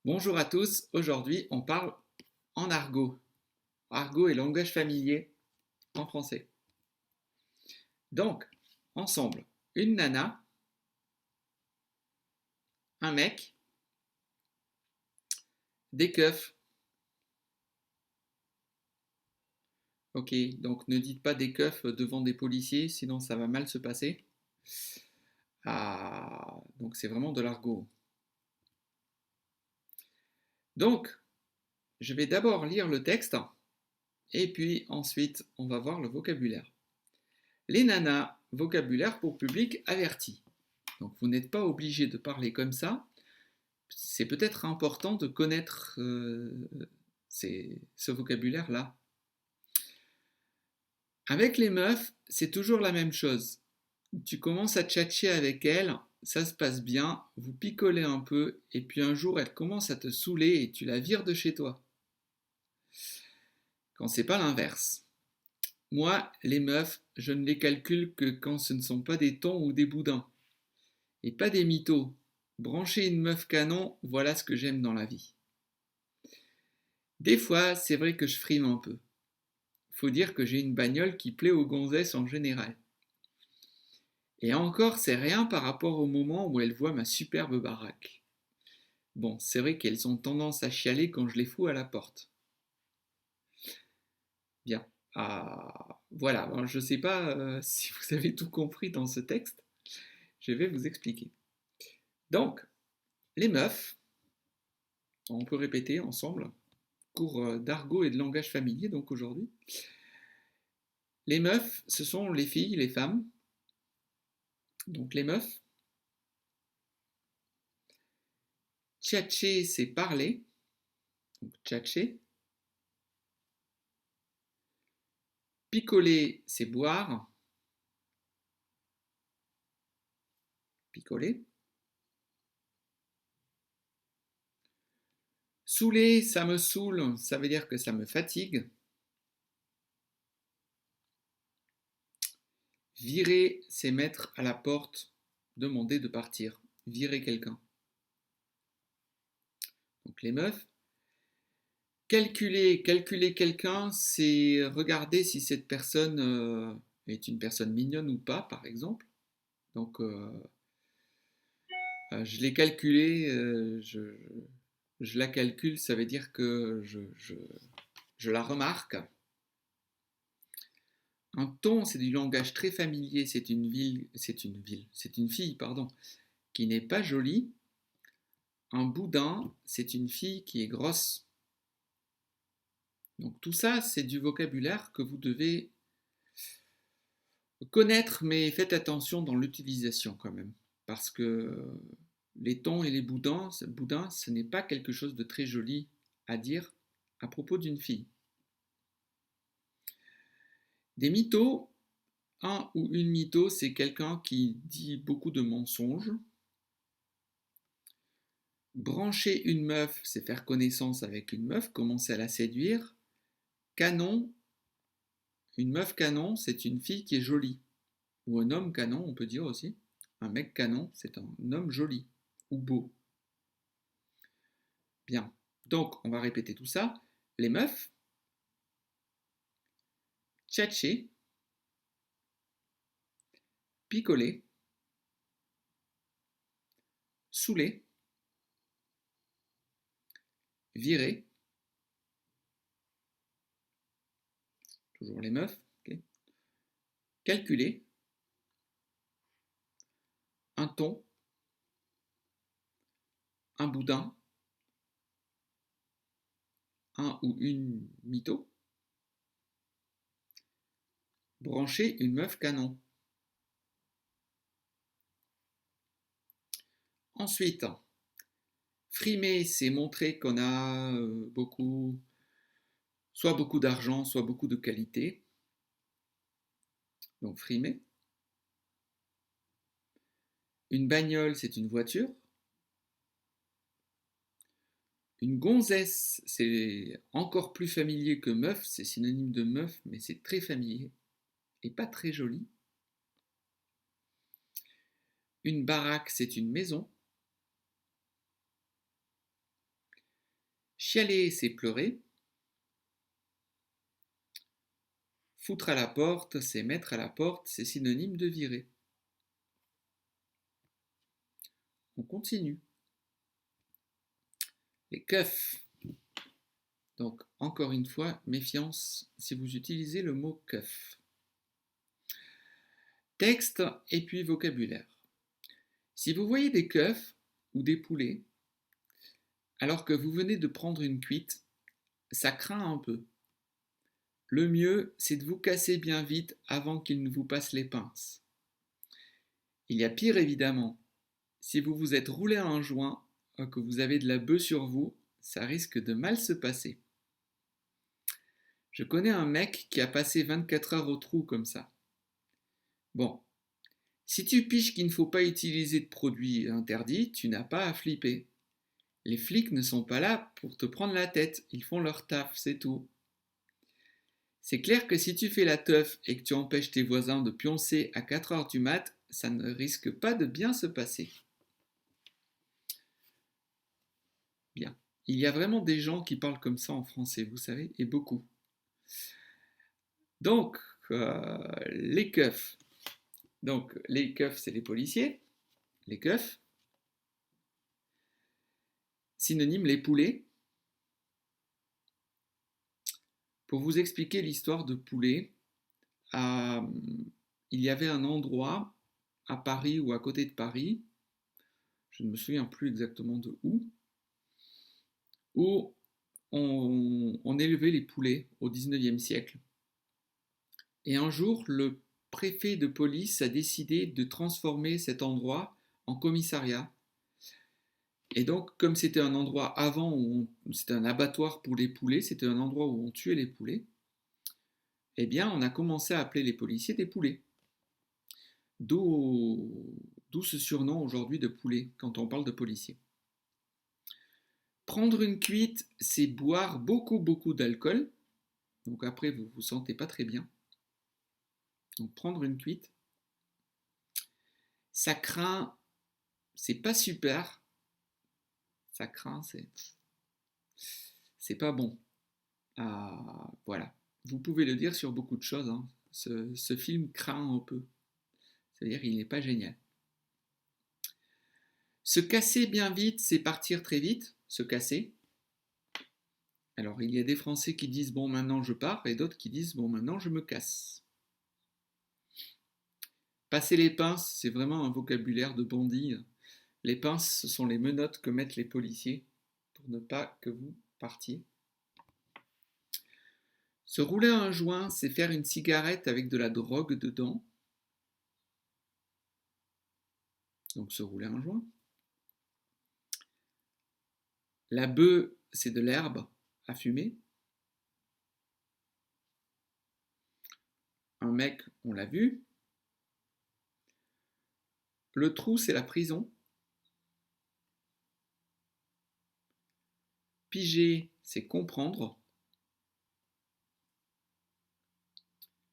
Bonjour à tous, aujourd'hui on parle en argot. Argot est langage familier en français. Donc, ensemble, une nana, un mec, des keufs. Ok, donc ne dites pas des keufs devant des policiers, sinon ça va mal se passer. Ah, donc c'est vraiment de l'argot. Donc, je vais d'abord lire le texte, et puis ensuite on va voir le vocabulaire. Les nanas, vocabulaire pour public averti. Donc vous n'êtes pas obligé de parler comme ça. C'est peut-être important de connaître ce vocabulaire-là. Avec les meufs, c'est toujours la même chose. Tu commences à tchatcher avec elles, ça se passe bien, vous picolez un peu, et puis un jour elle commence à te saouler et tu la vires de chez toi. Quand c'est pas l'inverse. Moi, les meufs, je ne les calcule que quand ce ne sont pas des thons ou des boudins. Et pas des mythos. Brancher une meuf canon, voilà ce que j'aime dans la vie. Des fois, c'est vrai que je frime un peu. Faut dire que j'ai une bagnole qui plaît aux gonzesses en général. Et encore, c'est rien par rapport au moment où elles voient ma superbe baraque. Bon, c'est vrai qu'elles ont tendance à chialer quand je les fous à la porte. Bien. Ah, voilà, alors, je ne sais pas si vous avez tout compris dans ce texte. Je vais vous expliquer. Donc, les meufs, on peut répéter ensemble, cours d'argot et de langage familier donc aujourd'hui. Les meufs, ce sont les filles, les femmes. Donc les meufs, tchatcher, c'est parler. Donc tchatcher. Picoler, c'est boire. Picoler. Saouler, ça me saoule, ça veut dire que ça me fatigue. Virer, c'est mettre à la porte, demander de partir. Virer quelqu'un. Donc les meufs. Calculer quelqu'un, c'est regarder si cette personne est une personne mignonne ou pas, par exemple. Donc je l'ai calculé, je la calcule, ça veut dire que je la remarque. Un ton, c'est du langage très familier, c'est une fille, pardon, qui n'est pas jolie. Un boudin, c'est une fille qui est grosse. Donc tout ça, c'est du vocabulaire que vous devez connaître, mais faites attention dans l'utilisation quand même. Parce que les tons et les boudins, ce n'est pas quelque chose de très joli à dire à propos d'une fille. Des mythos, un ou une mytho, c'est quelqu'un qui dit beaucoup de mensonges. Brancher une meuf, c'est faire connaissance avec une meuf, commencer à la séduire. Canon, une meuf canon, c'est une fille qui est jolie. Ou un homme canon, on peut dire aussi. Un mec canon, c'est un homme joli ou beau. Bien. Donc, on va répéter tout ça. Les meufs, tchatcher, picoler, saouler, virer, toujours les meufs, okay. Calculer, un ton, un boudin, un ou une mytho, brancher une meuf canon. Ensuite, frimer, c'est montrer qu'on a soit beaucoup d'argent, soit beaucoup de qualité. Donc frimer. Une bagnole, c'est une voiture. Une gonzesse, c'est encore plus familier que meuf, c'est synonyme de meuf, mais c'est très familier et pas très joli. Une baraque, c'est une maison. Chialer, c'est pleurer. Foutre à la porte, c'est mettre à la porte, c'est synonyme de virer. On continue. Les keufs. Donc, encore une fois, méfiance si vous utilisez le mot keuf. Texte et puis vocabulaire. Si vous voyez des keufs ou des poulets, alors que vous venez de prendre une cuite, ça craint un peu. Le mieux, c'est de vous casser bien vite avant qu'il ne vous passe les pinces. Il y a pire évidemment. Si vous vous êtes roulé un joint, que vous avez de la beuh sur vous, ça risque de mal se passer. Je connais un mec qui a passé 24 heures au trou comme ça. Bon, si tu piges qu'il ne faut pas utiliser de produits interdits, tu n'as pas à flipper. Les flics ne sont pas là pour te prendre la tête, ils font leur taf, c'est tout. C'est clair que si tu fais la teuf et que tu empêches tes voisins de pioncer à 4 heures du mat', ça ne risque pas de bien se passer. Bien. Il y a vraiment des gens qui parlent comme ça en français, vous savez, et beaucoup. Donc, les keufs. Donc, les keufs, c'est les policiers. Les keufs. Synonyme, les poulets. Pour vous expliquer l'histoire de poulets, il y avait un endroit à Paris ou à côté de Paris, je ne me souviens plus exactement de où on élevait les poulets au 19e siècle. Et un jour, le préfet de police a décidé de transformer cet endroit en commissariat. Et donc, comme c'était un endroit avant où c'était un abattoir pour les poulets, c'était un endroit où on tuait les poulets, eh bien, on a commencé à appeler les policiers des poulets. D'où ce surnom aujourd'hui de poulet quand on parle de policiers. Prendre une cuite, c'est boire beaucoup d'alcool. Donc après, vous vous sentez pas très bien. Donc prendre une cuite. Ça craint, c'est pas super. Ça craint, c'est pas bon. Voilà. Vous pouvez le dire sur beaucoup de choses. Hein. Ce film craint un peu. C'est-à-dire qu'il n'est pas génial. Se casser bien vite, c'est partir très vite. Se casser. Alors, il y a des Français qui disent « bon, maintenant je pars » et d'autres qui disent « bon, maintenant je me casse ». Passer les pinces, c'est vraiment un vocabulaire de bandit. Les pinces, ce sont les menottes que mettent les policiers pour ne pas que vous partiez. Se rouler un joint, c'est faire une cigarette avec de la drogue dedans. Donc se rouler un joint. La beuh, c'est de l'herbe à fumer. Un mec, on l'a vu. Le trou, c'est la prison. Piger, c'est comprendre.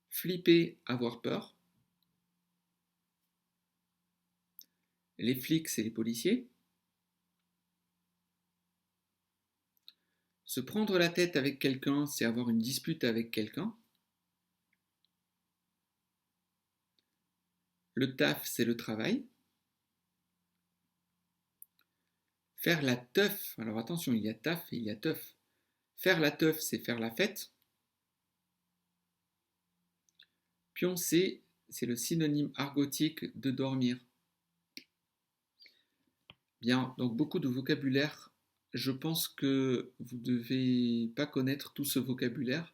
Flipper, avoir peur. Les flics, c'est les policiers. Se prendre la tête avec quelqu'un, c'est avoir une dispute avec quelqu'un. Le taf, c'est le travail. Faire la teuf, alors attention, il y a taf et il y a teuf. Faire la teuf, c'est faire la fête. Pioncer, c'est le synonyme argotique de dormir. Bien, donc beaucoup de vocabulaire. Je pense que vous ne devez pas connaître tout ce vocabulaire.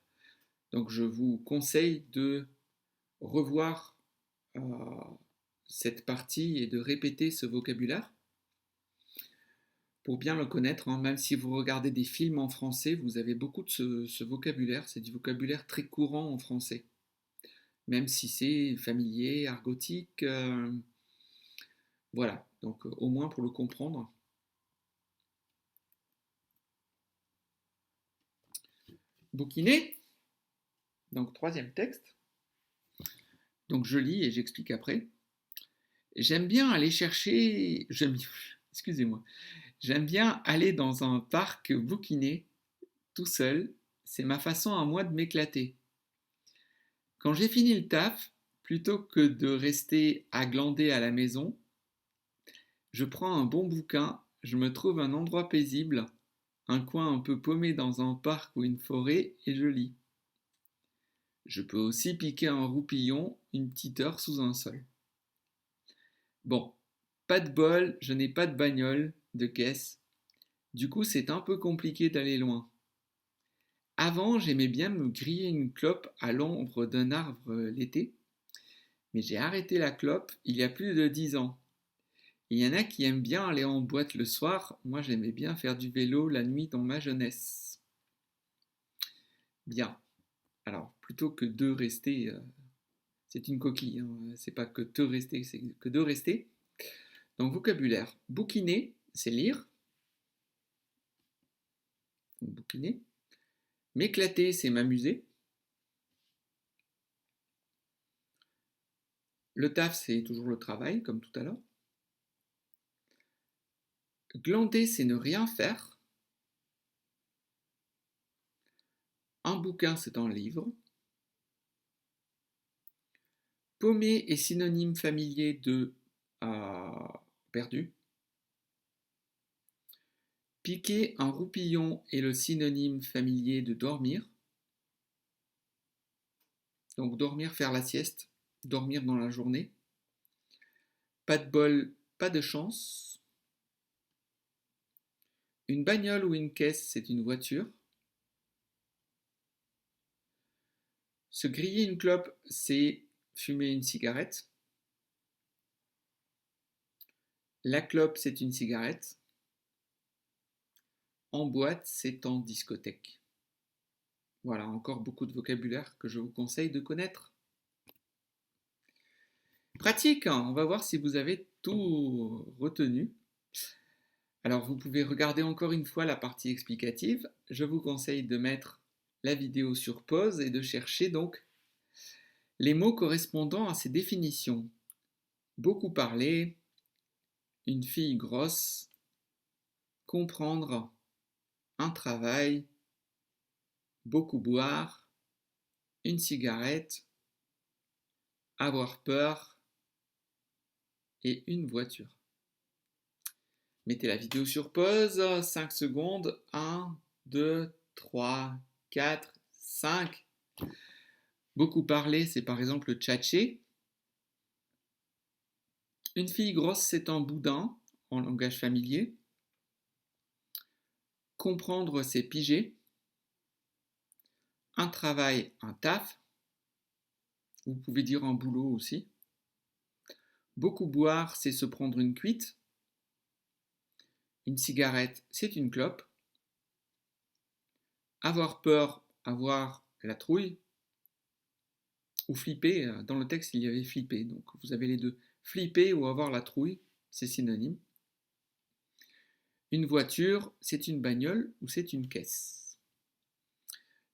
Donc je vous conseille de revoir cette partie et de répéter ce vocabulaire pour bien le connaître. Hein. Même si vous regardez des films en français, vous avez beaucoup de ce vocabulaire. C'est du vocabulaire très courant en français. Même si c'est familier, argotique. Voilà, donc au moins pour le comprendre. Bouquiner, donc troisième texte. Donc je lis et j'explique après. J'aime bien aller chercher, excusez-moi, j'aime bien aller dans un parc bouquiner tout seul, c'est ma façon à moi de m'éclater. Quand j'ai fini le taf, plutôt que de rester à glander à la maison, je prends un bon bouquin, je me trouve un endroit paisible, un coin un peu paumé dans un parc ou une forêt, et je lis. Je peux aussi piquer un roupillon une petite heure sous un sol. Bon, pas de bol, je n'ai pas de bagnole, de caisse. Du coup, c'est un peu compliqué d'aller loin. Avant, j'aimais bien me griller une clope à l'ombre d'un arbre l'été, mais j'ai arrêté la clope il y a plus de 10 ans. Il y en a qui aiment bien aller en boîte le soir, moi j'aimais bien faire du vélo la nuit dans ma jeunesse. Bien, alors plutôt que de rester, c'est une coquille, hein, c'est pas que te rester, c'est que de rester. Donc vocabulaire, bouquiner, c'est lire. Donc, bouquiner. M'éclater, c'est m'amuser. Le taf, c'est toujours le travail, comme tout à l'heure. Glander, c'est ne rien faire. Un bouquin, c'est un livre. Paumer est synonyme familier de perdu. Piquer un roupillon est le synonyme familier de dormir. Donc dormir, faire la sieste, dormir dans la journée. Pas de bol, pas de chance. Une bagnole ou une caisse, c'est une voiture. Se griller une clope, c'est fumer une cigarette. La clope, c'est une cigarette. En boîte, c'est en discothèque. Voilà, encore beaucoup de vocabulaire que je vous conseille de connaître. Pratique, hein, on va voir si vous avez tout retenu. Alors, vous pouvez regarder encore une fois la partie explicative. Je vous conseille de mettre la vidéo sur pause et de chercher donc les mots correspondant à ces définitions. Beaucoup parler, une fille grosse, comprendre, un travail, beaucoup boire, une cigarette, avoir peur et une voiture. Mettez la vidéo sur pause, 5 secondes, 1, 2, 3, 4, 5. Beaucoup parler, c'est par exemple tchatcher. Une fille grosse, c'est un boudin, en langage familier. Comprendre, c'est piger. Un travail, un taf. Vous pouvez dire un boulot aussi. Beaucoup boire, c'est se prendre une cuite. Une cigarette, c'est une clope. Avoir peur, avoir la trouille. Ou flipper, dans le texte il y avait flipper, donc vous avez les deux. Flipper ou avoir la trouille, c'est synonyme. Une voiture, c'est une bagnole ou c'est une caisse.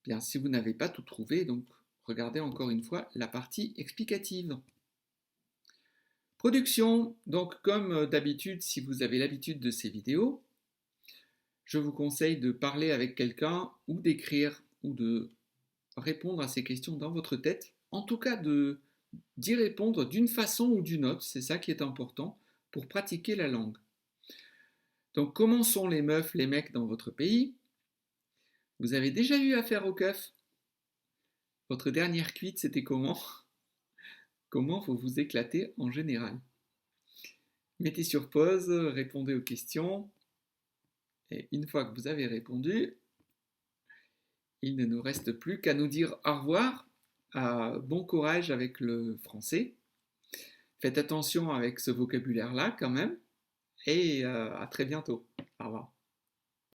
Bien, si vous n'avez pas tout trouvé, donc regardez encore une fois la partie explicative. Production, donc comme d'habitude, si vous avez l'habitude de ces vidéos, je vous conseille de parler avec quelqu'un ou d'écrire ou de répondre à ces questions dans votre tête. En tout cas, d'y répondre d'une façon ou d'une autre, c'est ça qui est important pour pratiquer la langue. Donc, comment sont les meufs, les mecs dans votre pays? Vous avez déjà eu affaire au keuf? Votre dernière cuite, c'était comment? Comment vous vous éclatez en général? Mettez sur pause, répondez aux questions. Et une fois que vous avez répondu, il ne nous reste plus qu'à nous dire au revoir. Bon courage avec le français. Faites attention avec ce vocabulaire-là quand même. Et à très bientôt. Au revoir.